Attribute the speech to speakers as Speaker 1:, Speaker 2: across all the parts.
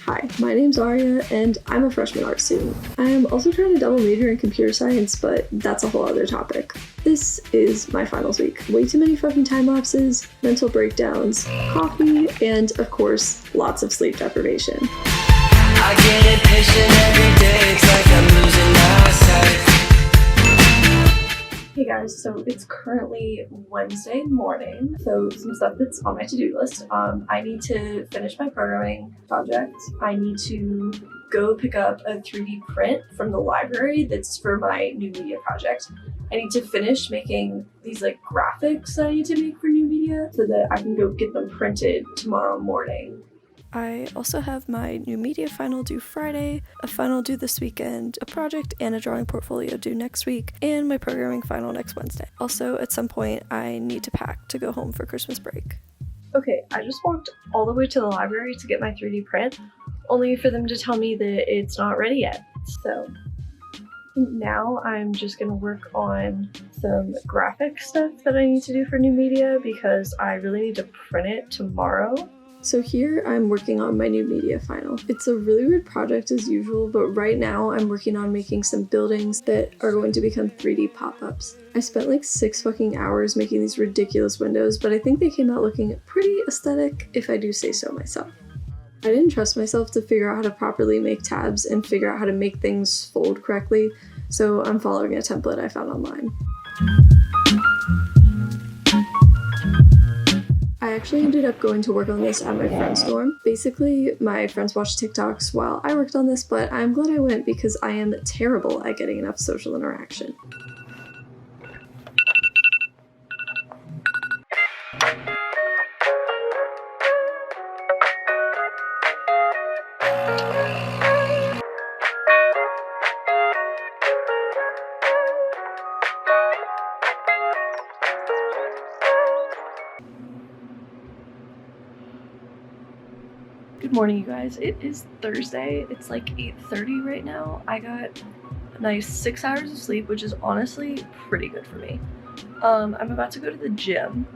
Speaker 1: Hi, my name's Aria, and I'm a freshman art student. I am also trying to double major in computer science, but that's a whole other topic. This is my finals week. Way too many fucking time lapses, mental breakdowns, coffee, and of course, lots of sleep deprivation.
Speaker 2: I get impatient every day, it's like I'm losing my sight.
Speaker 1: Hey guys, so it's currently Wednesday morning, so some stuff that's on my to-do list. I need to finish my programming project. I need to go pick up a 3D print from the library that's for my new media project. I need to finish making these like graphics that I need to make for new media so that I can go get them printed tomorrow morning. I also have my new media final due Friday, a final due this weekend, a project and a drawing portfolio due next week, and my programming final next Wednesday. Also, at some point, I need to pack to go home for Christmas break. Okay, I just walked all the way to the library to get my 3D print, only for them to tell me that it's not ready yet. So now I'm just gonna work on some graphic stuff that I need to do for new media because I really need to print it tomorrow. So here I'm working on my new media final. It's a really weird project as usual, but right now I'm working on making some buildings that are going to become 3D pop-ups. I spent like 6 fucking hours making these ridiculous windows, but I think they came out looking pretty aesthetic, if I do say so myself. I didn't trust myself to figure out how to properly make tabs and figure out how to make things fold correctly, so I'm following a template I found online. I actually ended up going to work on this at my friend's dorm. Basically, my friends watched TikToks while I worked on this, but I'm glad I went because I am terrible at getting enough social interaction. Good morning, you guys. It is Thursday. It's like 8:30 right now. I got a nice 6 hours of sleep, which is honestly pretty good for me. I'm about to go to the gym.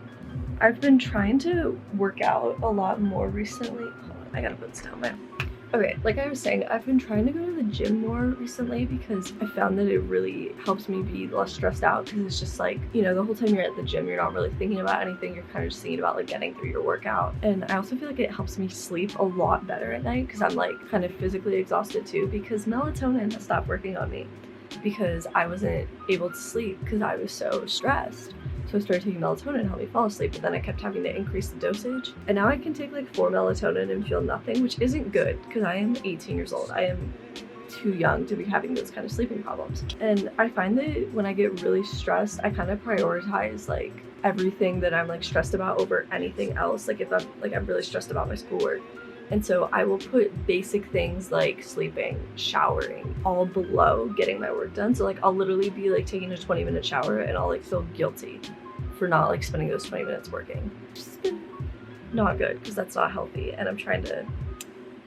Speaker 1: I've been trying to work out a lot more recently. Hold on, I gotta put this down. Okay, like I was saying, I've been trying to go to the gym more recently because I found that it really helps me be less stressed out because it's just like, you know, the whole time you're at the gym, you're not really thinking about anything. You're kind of just thinking about like getting through your workout. And I also feel like it helps me sleep a lot better at night because I'm like kind of physically exhausted too because melatonin has stopped working on me because I wasn't able to sleep because I was so stressed. So I started taking melatonin to help me fall asleep, but then I kept having to increase the dosage. And now I can take like 4 melatonin and feel nothing, which isn't good because I am 18 years old. I am too young to be having those kind of sleeping problems. And I find that when I get really stressed, I kind of prioritize like everything that I'm like stressed about over anything else. Like if I'm really stressed about my schoolwork. And so I will put basic things like sleeping, showering, all below getting my work done. So like I'll literally be like taking a 20-minute shower and I'll like feel guilty for not like spending those 20 minutes working. Which has been not good because that's not healthy and I'm trying to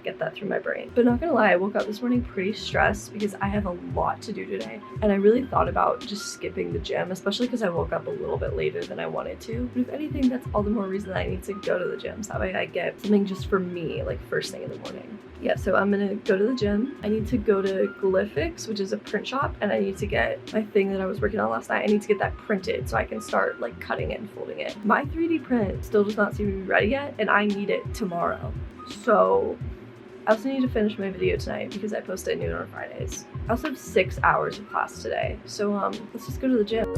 Speaker 1: get that through my brain. But not gonna lie, I woke up this morning pretty stressed because I have a lot to do today. And I really thought about just skipping the gym, especially because I woke up a little bit later than I wanted to. But if anything, that's all the more reason that I need to go to the gym. So that way I get something just for me, like first thing in the morning. Yeah, so I'm gonna go to the gym. I need to go to Glyphics, which is a print shop, and I need to get my thing that I was working on last night. I need to get that printed so I can start like cutting it and folding it. My 3D print still does not seem to be ready yet, and I need it tomorrow. So I also need to finish my video tonight because I post at noon on Fridays. I also have 6 hours of class today, so let's just go to the gym.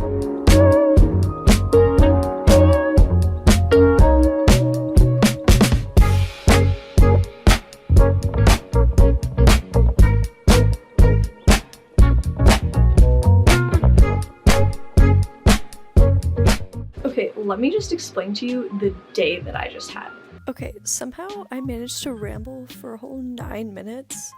Speaker 1: Okay, let me just explain to you the day that I just had. Okay, somehow I managed to ramble for a whole 9 minutes,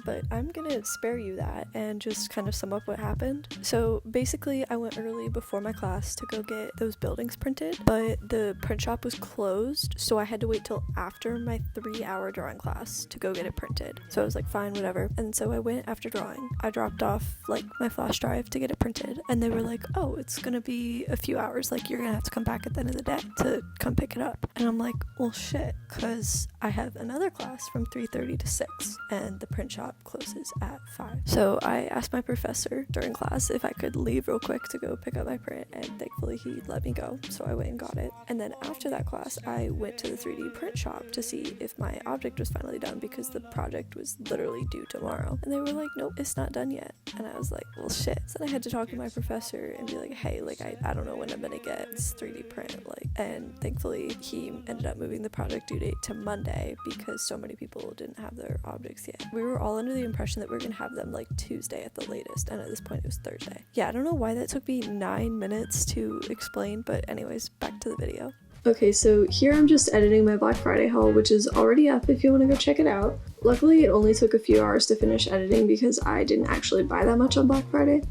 Speaker 1: but I'm gonna spare you that and just kind of sum up what happened. So basically, I went early before my class to go get those buildings printed, but the print shop was closed, so I had to wait till after my 3-hour drawing class to go get it printed. So I was like, fine, whatever. And so I went after drawing. I dropped off like my flash drive to get it printed, and they were like, oh, it's gonna be a few hours, like you're gonna have to come back at the end of the day to come pick it up. And I'm like, well, shit. shit, because I have another class from 3:30 to 6 and the print shop closes at 5. So I asked my professor during class if I could leave real quick to go pick up my print, and thankfully he let me go, so I went and got it. And then after that class I went to the 3D print shop to see if my object was finally done, because the project was literally due tomorrow, and they were like, nope, it's not done yet. And I was like, well shit. So then I had to talk to my professor and be like, hey, like I don't know when I'm gonna get this 3D print, like, and thankfully he ended up moving the project due date to Monday because so many people didn't have their objects yet. We were all under the impression that we were gonna have them like Tuesday at the latest, and at this point it was Thursday. Yeah, I don't know why that took me 9 minutes to explain, but anyways, back to the video. Okay, so here I'm just editing my Black Friday haul, which is already up if you want to go check it out. Luckily, it only took a few hours to finish editing because I didn't actually buy that much on Black Friday.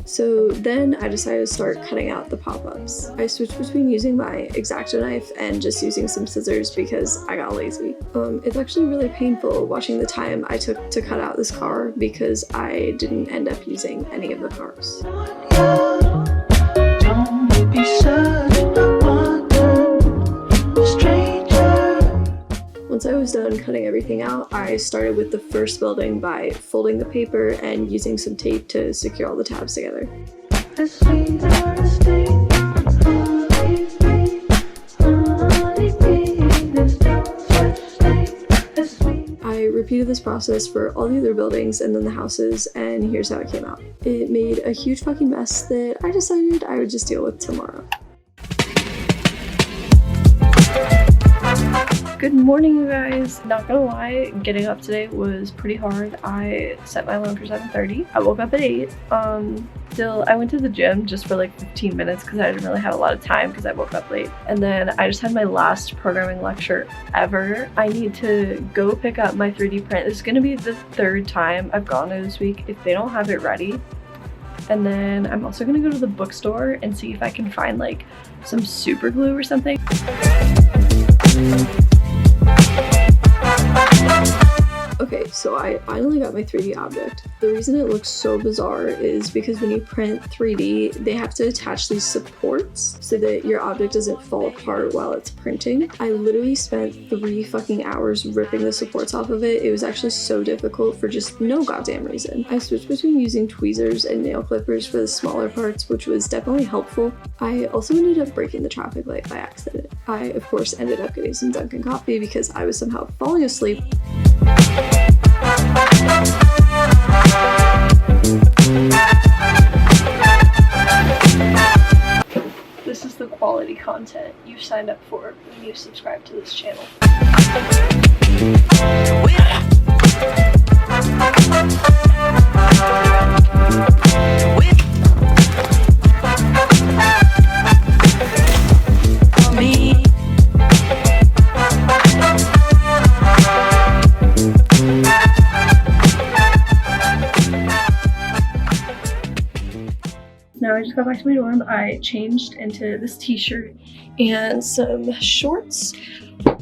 Speaker 1: So then I decided to start cutting out the pop-ups. I switched between using my X-Acto knife and just using some scissors because I got lazy. It's actually really painful watching the time I took to cut out this car because I didn't end up using any of the cars. Once I was done cutting everything out, I started with the first building by folding the paper and using some tape to secure all the tabs together. I repeated this process for all the other buildings and then the houses, and here's how it came out. It made a huge fucking mess that I decided I would just deal with tomorrow. Good morning, you guys. Not gonna lie, getting up today was pretty hard. I set my alarm for 7:30. I woke up at 8. I went to the gym just for like 15 minutes because I didn't really have a lot of time because I woke up late. And then I just had my last programming lecture ever. I need to go pick up my 3D print. This is gonna be the 3rd time I've gone there this week if they don't have it ready. And then I'm also gonna go to the bookstore and see if I can find like some super glue or something. Okay, so I finally got my 3D object. The reason it looks so bizarre is because when you print 3D, they have to attach these supports so that your object doesn't fall apart while it's printing. I literally spent 3 fucking hours ripping the supports off of it. It was actually so difficult for just no goddamn reason. I switched between using tweezers and nail clippers for the smaller parts, which was definitely helpful. I also ended up breaking the traffic light by accident. I, of course, ended up getting some Dunkin' coffee because I was somehow falling asleep. This is the quality content you signed up for when you subscribe to this channel. Now I just got back to my dorm. I changed into this t-shirt and some shorts.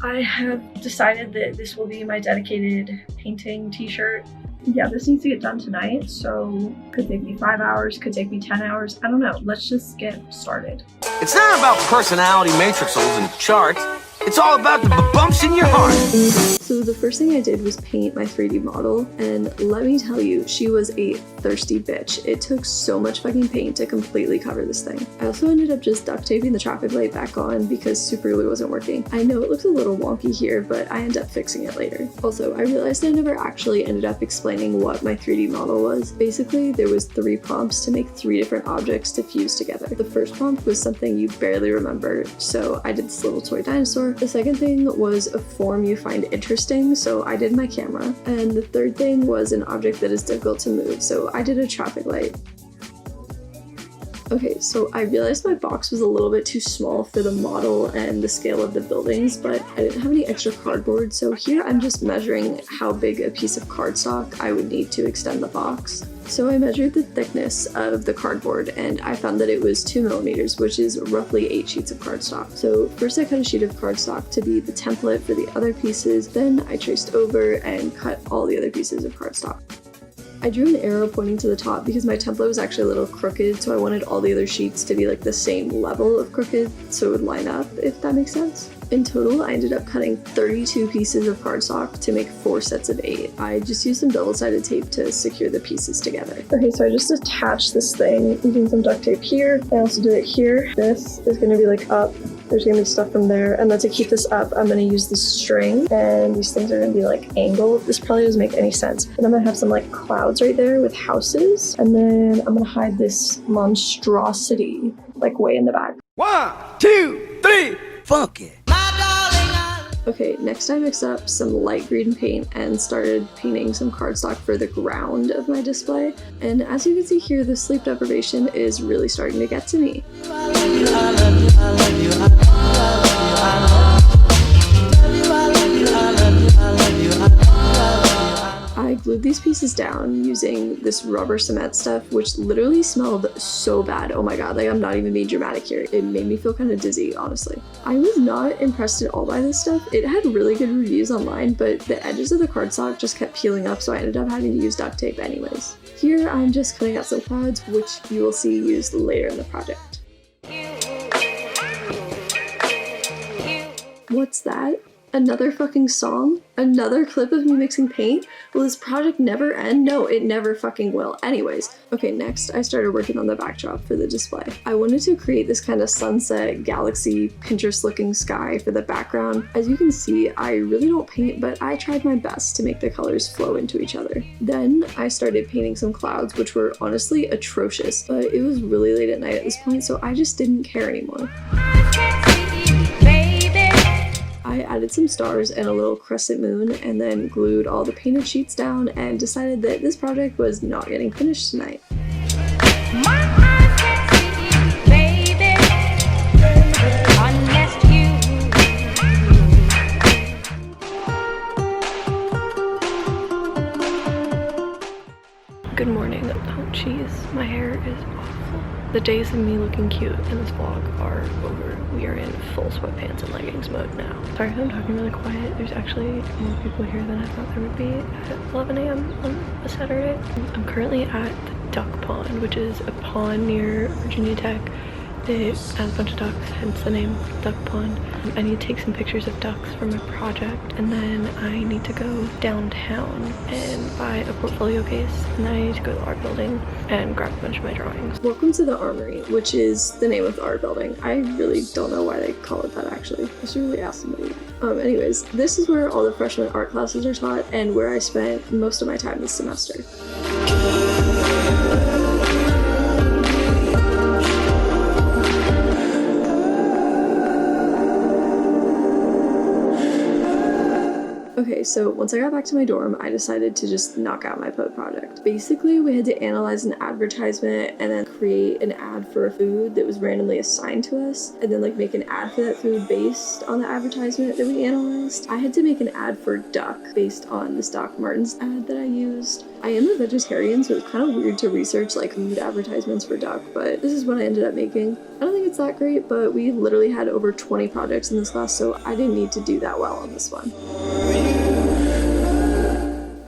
Speaker 1: I have decided that this will be my dedicated painting t-shirt. Yeah, this needs to get done tonight, so could take me 5 hours, could take me 10 hours. I don't know. Let's just get started.
Speaker 3: It's not about personality matrixels and charts. It's all about the bumps in your heart.
Speaker 1: So the first thing I did was paint my 3D model, and let me tell you, she was a thirsty bitch. It took so much fucking paint to completely cover this thing. I also ended up just duct taping the traffic light back on because super glue wasn't working. I know it looks a little wonky here, but I ended up fixing it later. Also, I realized I never actually ended up explaining what my 3D model was. Basically, there was 3 prompts to make 3 different objects to fuse together. The first prompt was something you barely remember, so I did this little toy dinosaur. The second thing was a form you find interesting, so I did my camera. And the third thing was an object that is difficult to move, so I did a traffic light. Okay, so I realized my box was a little bit too small for the model and the scale of the buildings, but I didn't have any extra cardboard, so here I'm just measuring how big a piece of cardstock I would need to extend the box. So I measured the thickness of the cardboard and I found that it was 2 millimeters, which is roughly 8 sheets of cardstock. So first I cut a sheet of cardstock to be the template for the other pieces, then I traced over and cut all the other pieces of cardstock. I drew an arrow pointing to the top because my template was actually a little crooked, so I wanted all the other sheets to be like the same level of crooked so it would line up, if that makes sense. In total, I ended up cutting 32 pieces of cardstock to make 4 sets of 8. I just used some double-sided tape to secure the pieces together. Okay, so I just attached this thing using some duct tape here. I also did it here. This is gonna be like up. There's gonna be stuff from there. And then to keep this up, I'm gonna use this string, and these things are gonna be like angled. This probably doesn't make any sense. And I'm gonna have some like clouds right there with houses. And then I'm gonna hide this monstrosity like way in the back.
Speaker 3: 1, 2, 3, funk it.
Speaker 1: Okay, next I mixed up some light green paint and started painting some cardstock for the ground of my display. And as you can see here, the sleep deprivation is really starting to get to me. I glued these pieces down using this rubber cement stuff, which literally smelled so bad. Oh my god, like I'm not even being dramatic here. It made me feel kind of dizzy, honestly. I was not impressed at all by this stuff. It had really good reviews online, but the edges of the cardstock just kept peeling up, so I ended up having to use duct tape anyways. Here, I'm just cutting out some clouds, which you will see used later in the project. What's that? Another fucking song? Another clip of me mixing paint? Will this project never end? No, it never fucking will. Anyways, okay, next I started working on the backdrop for the display. I wanted to create this kind of sunset, galaxy, Pinterest looking sky for the background. As you can see, I really don't paint, but I tried my best to make the colors flow into each other. Then I started painting some clouds, which were honestly atrocious, but it was really late at night at this point, so I just didn't care anymore. I added some stars and a little crescent moon and then glued all the painted sheets down and decided that this project was not getting finished tonight. Good morning. Oh jeez, my hair is awful. The days of me looking cute in this vlog are over. We are in full sweatpants and leggings mode now. Sorry if I'm talking really quiet. There's actually more people here than I thought there would be at 11 a.m. on a Saturday. I'm currently at the duck pond, which is a pond near Virginia Tech. It has a bunch of ducks, hence the name Duck Pond. I need to take some pictures of ducks for my project, and then I need to go downtown and buy a portfolio case, and then I need to go to the art building and grab a bunch of my drawings. Welcome to the Armory, which is the name of the art building. I really don't know why they call it that actually. I should really ask somebody. Anyways, this is where all the freshman art classes are taught and where I spent most of my time this semester. Okay, so once I got back to my dorm, I decided to just knock out my project. Basically, we had to analyze an advertisement and then create an ad for a food that was randomly assigned to us, and then like make an ad for that food based on the advertisement that we analyzed. I had to make an ad for duck based on this Doc Martens ad that I used. I am a vegetarian, so it's kind of weird to research like food advertisements for duck, but this is what I ended up making. I don't think it's that great, but we literally had over 20 projects in this class, so I didn't need to do that well on this one.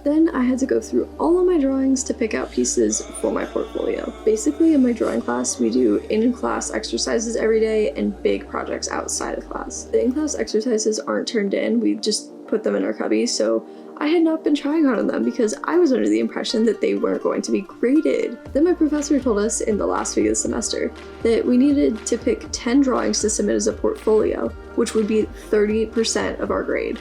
Speaker 1: Then I had to go through all of my drawings to pick out pieces for my portfolio. Basically, in my drawing class, we do in-class exercises every day and big projects outside of class. The in-class exercises aren't turned in, we just put them in our cubby, so I had not been trying hard on them because I was under the impression that they weren't going to be graded. Then my professor told us in the last week of the semester that we needed to pick 10 drawings to submit as a portfolio, which would be 30% of our grade.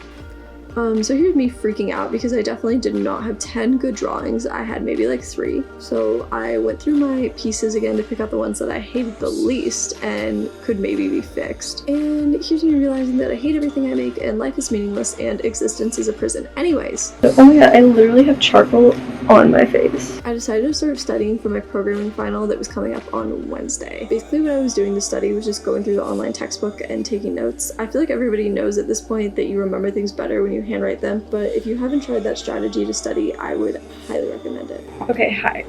Speaker 1: So here's me freaking out because I definitely did not have 10 good drawings. I had maybe like 3. So I went through my pieces again to pick out the ones that I hated the least and could maybe be fixed. And here's me realizing that I hate everything I make and life is meaningless and existence is a prison. Anyways. Oh my god, I literally have charcoal on my face. I decided to start studying for my programming final that was coming up on Wednesday. Basically what I was doing to study was just going through the online textbook and taking notes. I feel like everybody knows at this point that you remember things better when you handwrite them, but if you haven't tried that strategy to study, I would highly recommend it. Okay, hi.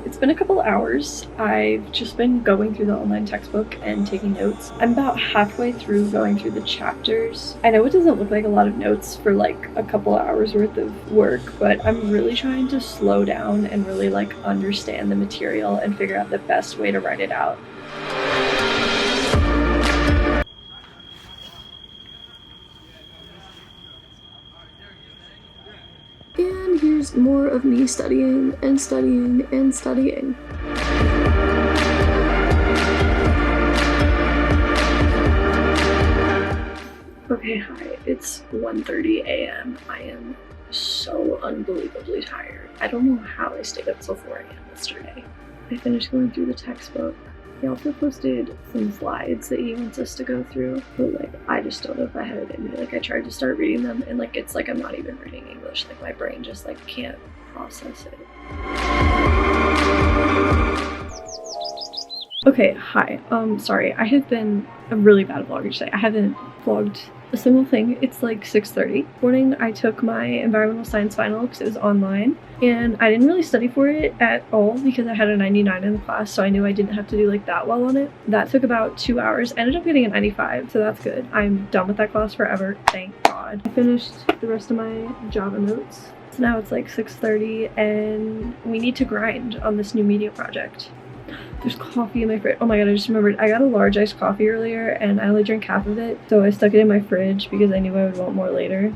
Speaker 1: It's been a couple hours. I've just been going through the online textbook and taking notes. I'm about halfway through going through the chapters. I know it doesn't look like a lot of notes for like a couple hours worth of work, but I'm really trying to slow slow down and really like understand the material and figure out the best way to write it out. And here's more of me studying and studying and studying. Okay, hi, it's 1:30 a.m. I am so unbelievably tired. I don't know how I stayed up till 4 a.m. yesterday. I finished going through the textbook. He also posted some slides that he wants us to go through, but like I just don't know if I had it in me. Like I tried to start reading them and like it's like I'm not even reading English. Like my brain just like can't process it. Okay, hi. Sorry, I have been a really bad vlogger today. I haven't vlogged a single thing. It's like 6:30. Morning, I took my environmental science final because it was online, and I didn't really study for it at all because I had a 99 in the class, so I knew I didn't have to do like that well on it. That took about 2 hours. Ended up getting a 95, so that's good. I'm done with that class forever, thank God. I finished the rest of my Java notes. So now it's like 6:30 and we need to grind on this new media project. There's coffee in my fridge. Oh my god, I just remembered. I got a large iced coffee earlier and I only drank half of it. So I stuck it in my fridge because I knew I would want more later.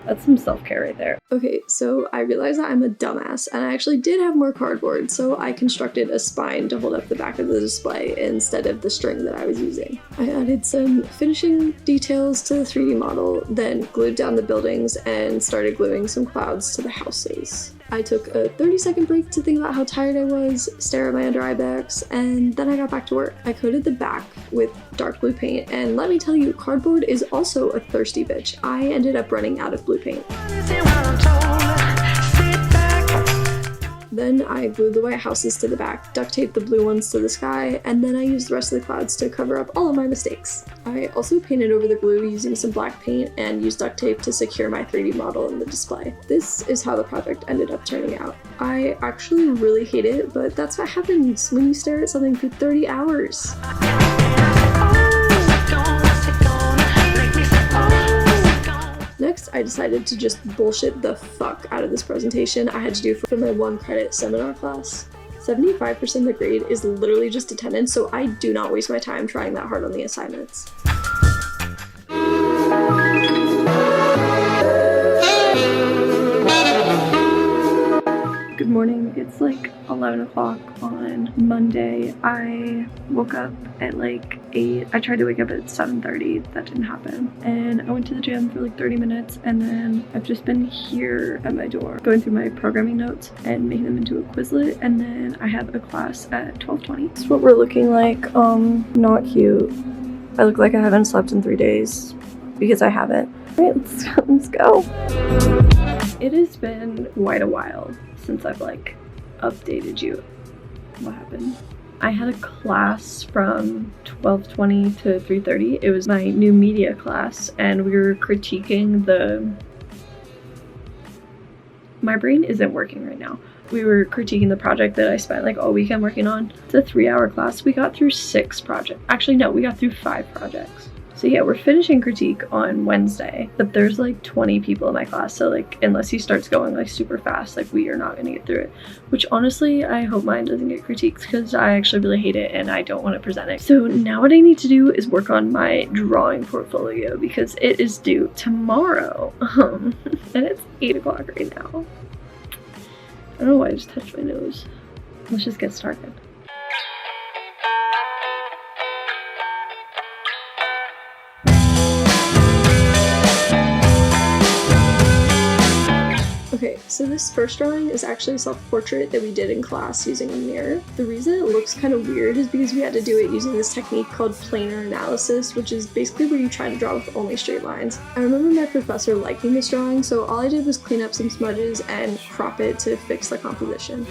Speaker 1: That's some self-care right there. Okay, so I realized that I'm a dumbass and I actually did have more cardboard, so I constructed a spine to hold up the back of the display instead of the string that I was using. I added some finishing details to the 3D model, then glued down the buildings and started gluing some clouds to the houses. I took a 30-second break to think about how tired I was, stare at my under eye bags, and then I got back to work. I coated the back with dark blue paint, and let me tell you, cardboard is also a thirsty bitch. I ended up running out of blue paint. Then I glued the white houses to the back, duct taped the blue ones to the sky, and then I used the rest of the clouds to cover up all of my mistakes. I also painted over the glue using some black paint and used duct tape to secure my 3D model in the display. This is how the project ended up turning out. I actually really hate it, but that's what happens when you stare at something for 30 hours. Next, I decided to just bullshit the fuck out of this presentation I had to do for my 1-credit seminar class. 75% of the grade is literally just attendance, so I do not waste my time trying that hard on the assignments. Good morning, it's like 11 o'clock on Monday. I woke up at like 8. I tried to wake up at 7:30, that didn't happen. And I went to the gym for like 30 minutes and then I've just been here at my door going through my programming notes and making them into a Quizlet, and then I have a class at 12:20. This is what we're looking like. Not cute. I look like I haven't slept in 3 days because I haven't. Alright, let's go. It has been quite a while since I've like updated you. What happened? I had a class from 12:20 to 3:30. It was my new media class and we were critiquing my brain isn't working right now. We were critiquing the project that I spent like all weekend working on. It's a 3-hour class. We got through 6 projects. Actually, no, we got through 5 projects. So yeah, we're finishing critique on Wednesday, but there's like 20 people in my class, so like unless he starts going like super fast, like we are not gonna get through it. Which honestly, I hope mine doesn't get critiqued because I actually really hate it and I don't want to present it. So now what I need to do is work on my drawing portfolio because it is due tomorrow. And it's 8 o'clock right now. I don't know why I just touched my nose. Let's just get started. Okay, so this first drawing is actually a self-portrait that we did in class using a mirror. The reason it looks kind of weird is because we had to do it using this technique called planar analysis, which is basically where you try to draw with only straight lines. I remember my professor liking this drawing, so all I did was clean up some smudges and crop it to fix the composition.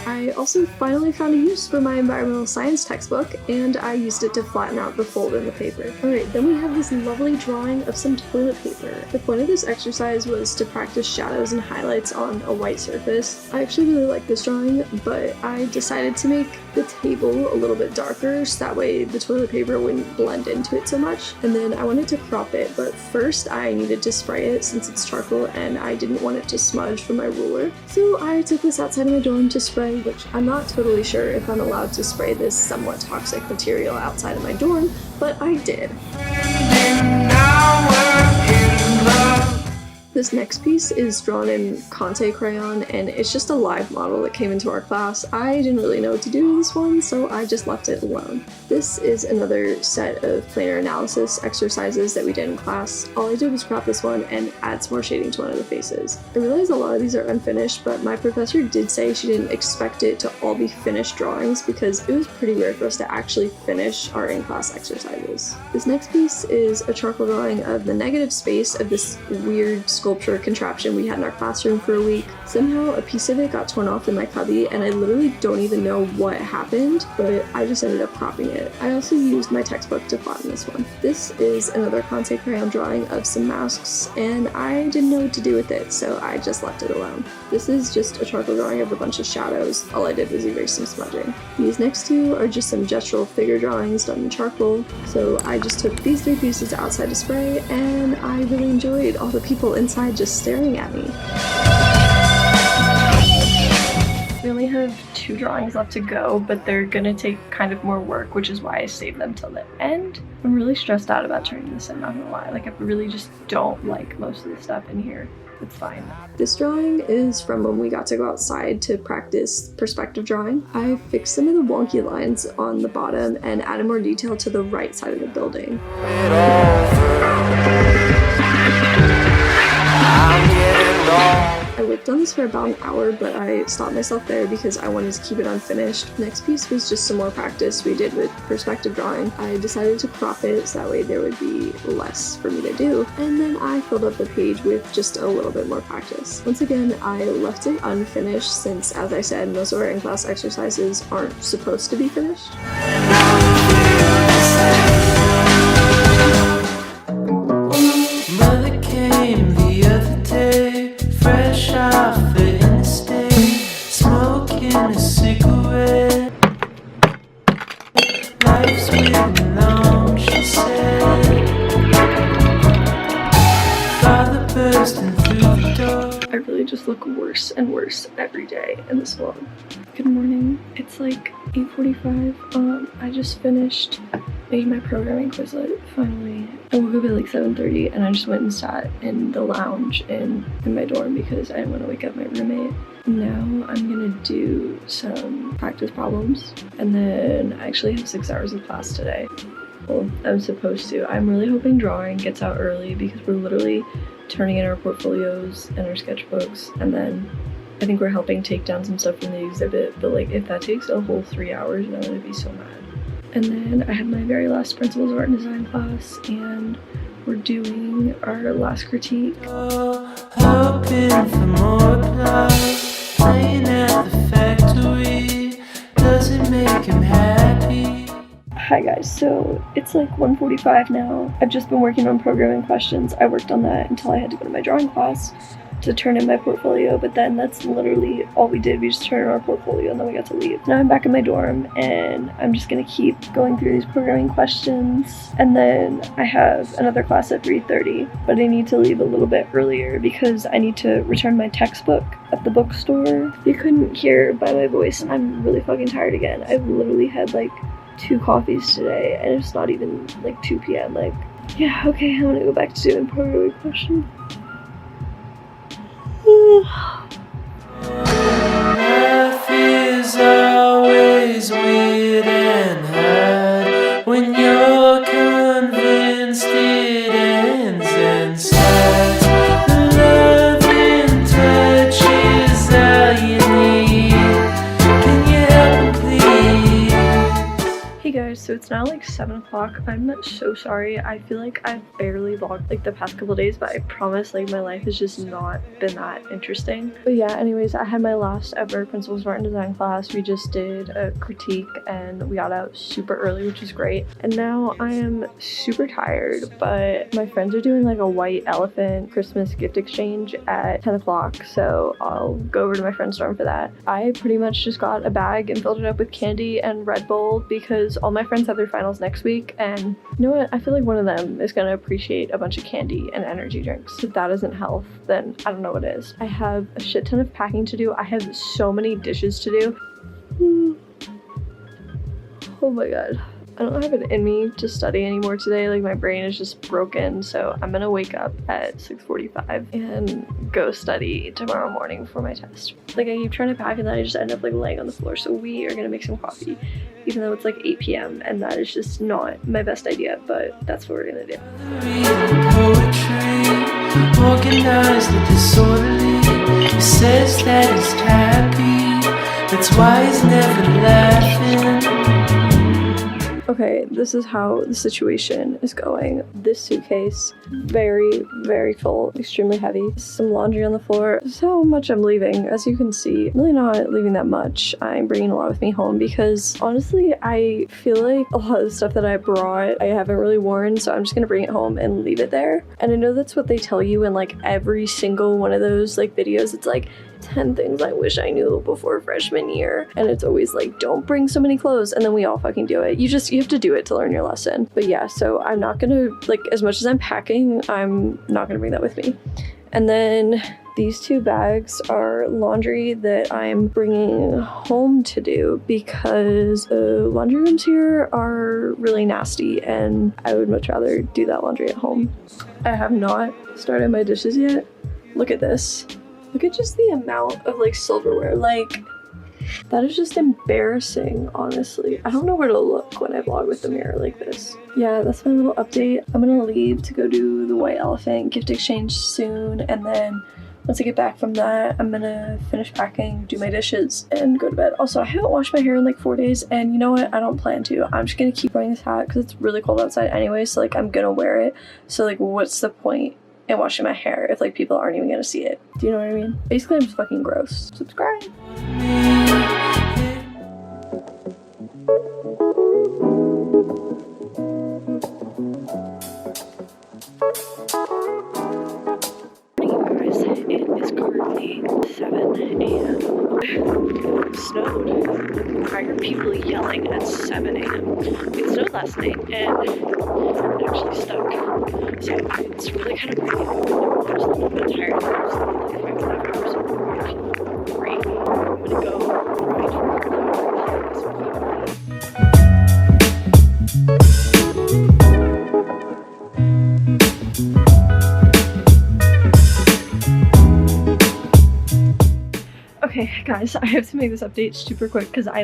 Speaker 1: I I also finally found a use for my environmental science textbook, and I used it to flatten out the fold in the paper. Alright, then we have this lovely drawing of some toilet paper. The point of this exercise was to practice shadows and highlights on a white surface. I actually really like this drawing, but I decided to make the table a little bit darker so that way the toilet paper wouldn't blend into it so much. And then I wanted to crop it, but first I needed to spray it since it's charcoal and I didn't want it to smudge from my ruler. So I took this outside of my dorm to spray, which I'm not totally sure if I'm allowed to spray this somewhat toxic material outside of my dorm, but I did. This next piece is drawn in Conte crayon, and it's just a live model that came into our class. I didn't really know what to do with this one, so I just left it alone. This is another set of planar analysis exercises that we did in class. All I did was crop this one and add some more shading to one of the faces. I realize a lot of these are unfinished, but my professor did say she didn't expect it to all be finished drawings because it was pretty rare for us to actually finish our in-class exercises. This next piece is a charcoal drawing of the negative space of this weird sculpture contraption we had in our classroom for a week. Somehow a piece of it got torn off in my cubby and I literally don't even know what happened, but I just ended up cropping it. I also used my textbook to flatten this one. This is another Conte crayon drawing of some masks and I didn't know what to do with it, so I just left it alone. This is just a charcoal drawing of a bunch of shadows. All I did was erase some smudging. These next two are just some gestural figure drawings done in charcoal, so I just took these three pieces outside to spray and I really enjoyed all the people inside just staring at me. We only have 2 drawings left to go, but they're gonna take kind of more work, which is why I saved them till the end. I'm really stressed out about turning this in, not gonna lie. Like, I really just don't like most of the stuff in here. It's fine. This drawing is from when we got to go outside to practice perspective drawing. I fixed some of the wonky lines on the bottom and added more detail to the right side of the building. I worked on this for about an hour, but I stopped myself there because I wanted to keep it unfinished. Next piece was just some more practice we did with perspective drawing. I decided to crop it so that way there would be less for me to do, and then I filled up the page with just a little bit more practice. Once again, I left it unfinished since, as I said, most of our in-class exercises aren't supposed to be finished.
Speaker 2: Mother came the other day, fresh off the interstate, smoking a cigarette. Life's written long, she said. Father bursting through the door.
Speaker 1: I really just look worse and worse every day in this vlog. Good morning. It's like 8:45. I just finished making my programming Quizlet, finally. I woke up at like 7:30 and I just went and sat in the lounge in my dorm because I didn't want to wake up my roommate. Now I'm gonna do some practice problems and then I actually have 6 hours of class today. Well, I'm supposed to. I'm really hoping drawing gets out early because we're literally turning in our portfolios and our sketchbooks, and then I think we're helping take down some stuff from the exhibit, but like if that takes a whole 3 hours, I'm gonna be so mad. And then I have my very last Principles of Art and Design class, and we're doing our last critique.
Speaker 2: Hoping for more applause, playing at the factory, doesn't make him happy.
Speaker 1: Hi guys, so it's like 1:45 now. I've just been working on programming questions. I worked on that until I had to go to my drawing class to turn in my portfolio, but then that's literally all we did. We just turned in our portfolio and then we got to leave. Now I'm back in my dorm and I'm just gonna keep going through these programming questions, and then I have another class at 3:30, but I need to leave a little bit earlier because I need to return my textbook at the bookstore. If you couldn't hear by my voice, I'm really fucking tired again. I've literally had like 2 coffees today and it's not even like 2 p.m. Like, yeah, okay, I'm gonna go back to doing programming questions.
Speaker 2: Life is always weird and hard when you're convinced it ends and starts. Love and touch is all you need. Can you help me, please?
Speaker 1: Hey guys, so it's now like 7 o'clock. I'm so sorry. I feel like I've barely vlogged like the past couple days, but I promise like my life has just not been that interesting. But yeah, anyways, I had my last ever Principles of Art and Design class. We just did a critique and we got out super early, which was great. And now I am super tired, but my friends are doing like a white elephant Christmas gift exchange at 10 o'clock, so I'll go over to my friend's dorm for that. I pretty much just got a bag and filled it up with candy and Red Bull because all my friends have their finals next week, and you know what, I feel like one of them is gonna appreciate a bunch of candy and energy drinks. If that isn't health, then I don't know what is. I have a shit ton of packing to do. I have so many dishes to do. Oh my god. I don't have it in me to study anymore today. Like, my brain is just broken, so I'm gonna wake up at 6:45 and go study tomorrow morning for my test. Like, I keep trying to pack and then I just end up like laying on the floor. So we are gonna make some coffee, even though it's like 8 p.m. and that is just not my best idea, but that's what we're gonna do.
Speaker 2: Poetry, organized and disorderly. He says that he's happy, that's why he's never laughing.
Speaker 1: Okay, this is how the situation is going. This suitcase, very, very full, extremely heavy. Some laundry on the floor. This is how much I'm leaving. As you can see, I'm really not leaving that much. I'm bringing a lot with me home because honestly, I feel like a lot of the stuff that I brought, I haven't really worn, so I'm just gonna bring it home and leave it there. And I know that's what they tell you in like every single one of those like videos. It's like 10 things I wish I knew before freshman year, and it's always like, don't bring so many clothes, and then we all fucking do it. You have to do it to learn your lesson. But yeah, so I'm not gonna, like, as much as I'm packing, I'm not gonna bring that with me. And then these 2 bags are laundry that I'm bringing home to do because the laundry rooms here are really nasty and I would much rather do that laundry at home. I have not started my dishes yet. Look at this. Look at just the amount of like silverware. Like, that is just embarrassing, honestly. I don't know where to look when I vlog with the mirror like this. Yeah, that's my little update. I'm gonna leave to go do the white elephant gift exchange soon, and then once I get back from that, I'm gonna finish packing, do my dishes, and go to bed. Also, I haven't washed my hair in like 4 days, and you know what? I don't plan to. I'm just gonna keep wearing this hat because it's really cold outside anyway, so like I'm gonna wear it. So like, what's the point in washing my hair if like people aren't even gonna see it? Do you know what I mean? Basically, I'm just fucking gross. Subscribe. It is currently 7 a.m. It snowed. I heard people yelling at 7 a.m. It snowed last night and it actually stuck. So it's really kind of great. I'm just a little bit tired. I'm just like 5.5 hours of work. Great. I'm gonna go ride for Okay, guys, I have to make this update super quick because I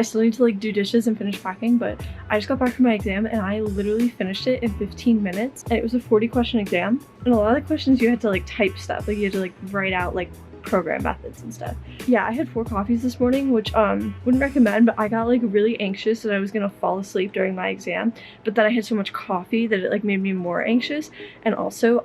Speaker 1: still need to like do dishes and finish packing, but I just got back from my exam and I literally finished it in 15 minutes. And it was a 40-question exam, and a lot of the questions you had to like type stuff, like you had to like write out like program methods and stuff. Yeah, I had 4 coffees this morning, which wouldn't recommend, but I got like really anxious that I was gonna fall asleep during my exam, but then I had so much coffee that it like made me more anxious, and also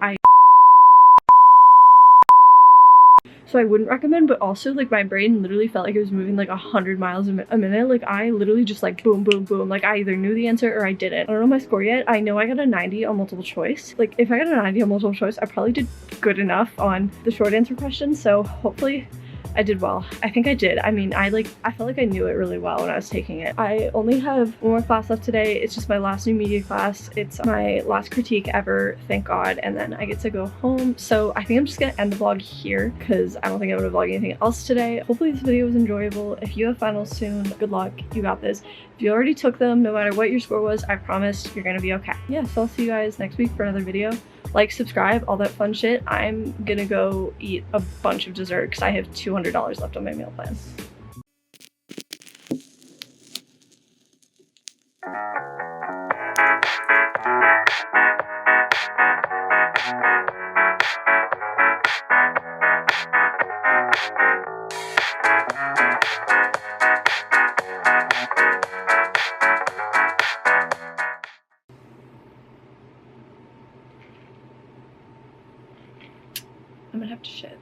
Speaker 1: so I wouldn't recommend, but also like my brain literally felt like it was moving like 100 miles a minute. Like I literally just like boom, boom, boom. Like I either knew the answer or I didn't. I don't know my score yet. I know I got a 90 on multiple choice. Like if I got a 90 on multiple choice, I probably did good enough on the short answer questions. So hopefully I did well. I think I did. I mean, I felt like I knew it really well when I was taking it. I only have 1 more class left today. It's just my last new media class. It's my last critique ever, thank God, and then I get to go home. So I think I'm just gonna end the vlog here because I don't think I'm gonna vlog anything else today. Hopefully this video was enjoyable. If you have finals soon, good luck. You got this. If you already took them, no matter what your score was, I promise you're gonna be okay. Yeah, so I'll see you guys next week for another video. Like, subscribe, all that fun shit. I'm gonna go eat a bunch of dessert because I have $200 left on my meal plan. I'm gonna have to shit.